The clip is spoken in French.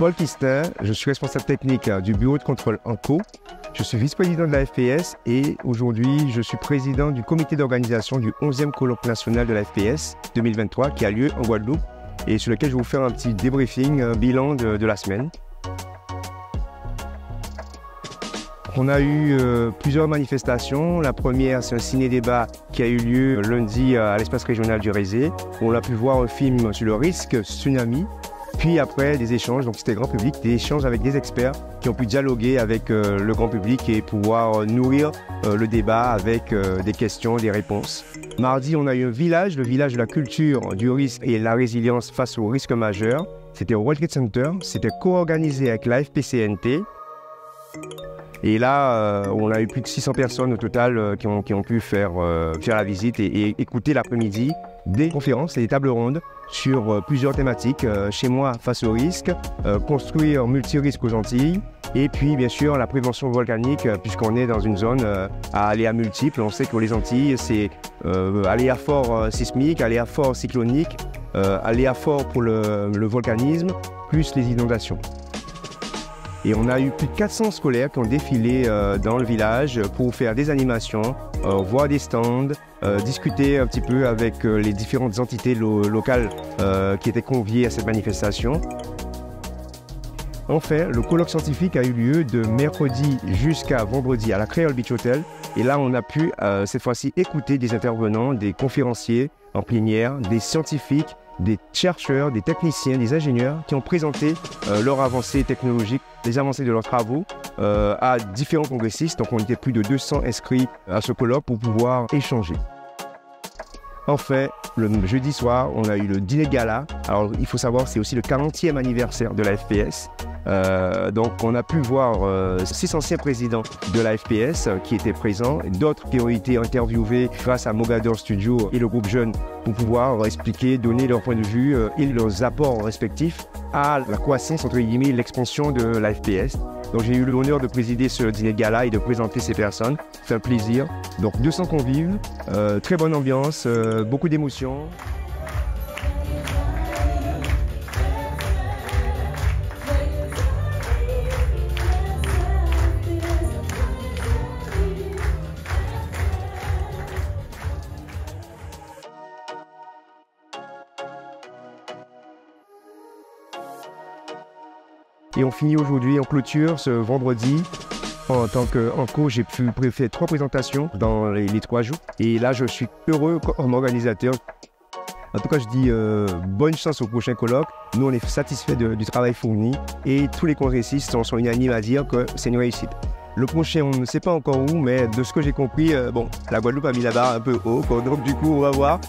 Paul Kistin, je suis responsable technique du bureau de contrôle ENCO. Je suis vice-président de la FPS et aujourd'hui, je suis président du comité d'organisation du 11e colloque national de la FPS 2023 qui a lieu en Guadeloupe et sur lequel je vais vous faire un petit débriefing, bilan de la semaine. On a eu plusieurs manifestations. La première, c'est un ciné-débat qui a eu lieu lundi à l'espace régional du Rézé. On a pu voir un film sur le risque tsunami. Puis après, des échanges, donc c'était grand public, des échanges avec des experts qui ont pu dialoguer avec le grand public et pouvoir nourrir le débat avec des questions, des réponses. Mardi, on a eu un village, le village de la culture, du risque et la résilience face aux risques majeurs. C'était au World Trade Center, c'était co-organisé avec la FPCNT. Et là, on a eu plus de 600 personnes au total qui ont pu faire la visite et écouter l'après-midi des conférences et des tables rondes sur plusieurs thématiques. Chez moi, face au risque, construire multi-risques aux Antilles, et puis bien sûr la prévention volcanique, puisqu'on est dans une zone à aléas multiples. On sait que les Antilles, c'est aléas forts sismiques, aléas forts cycloniques, aléas forts pour le volcanisme, plus les inondations. Et on a eu plus de 400 scolaires qui ont défilé dans le village pour faire des animations, voir des stands, discuter un petit peu avec les différentes entités locales qui étaient conviées à cette manifestation. Enfin, le colloque scientifique a eu lieu de mercredi jusqu'à vendredi à la Creole Beach Hotel. Et là, on a pu cette fois-ci écouter des intervenants, des conférenciers en plénière, des scientifiques, des chercheurs, des techniciens, des ingénieurs qui ont présenté leurs avancées technologiques, les avancées de leurs travaux à différents congressistes. Donc on était plus de 200 inscrits à ce colloque pour pouvoir échanger. Enfin, le jeudi soir, on a eu le dîner de gala. Alors il faut savoir, c'est aussi le 40e anniversaire de la FPS. Donc on a pu voir 6 anciens présidents de la FPS qui étaient présents, d'autres qui ont été interviewés grâce à Mogador Studio et le groupe Jeune pour pouvoir expliquer, donner leur point de vue et leurs apports respectifs à la croissance, entre guillemets, l'expansion de la FPS. Donc j'ai eu l'honneur de présider ce dîner de gala et de présenter ces personnes. C'est un plaisir. Donc 200 convives, très bonne ambiance, beaucoup d'émotions. Et on finit aujourd'hui en clôture ce vendredi. En tant qu'ENCO, j'ai pu faire 3 présentations dans les 3 jours. Et là, je suis heureux comme organisateur. En tout cas, je dis bonne chance au prochain colloque. Nous, on est satisfaits du travail fourni. Et tous les congressistes sont unanimes à dire que c'est une réussite. Le prochain, on ne sait pas encore où, mais de ce que j'ai compris, bon, la Guadeloupe a mis la barre un peu haut. Donc du coup, on va voir.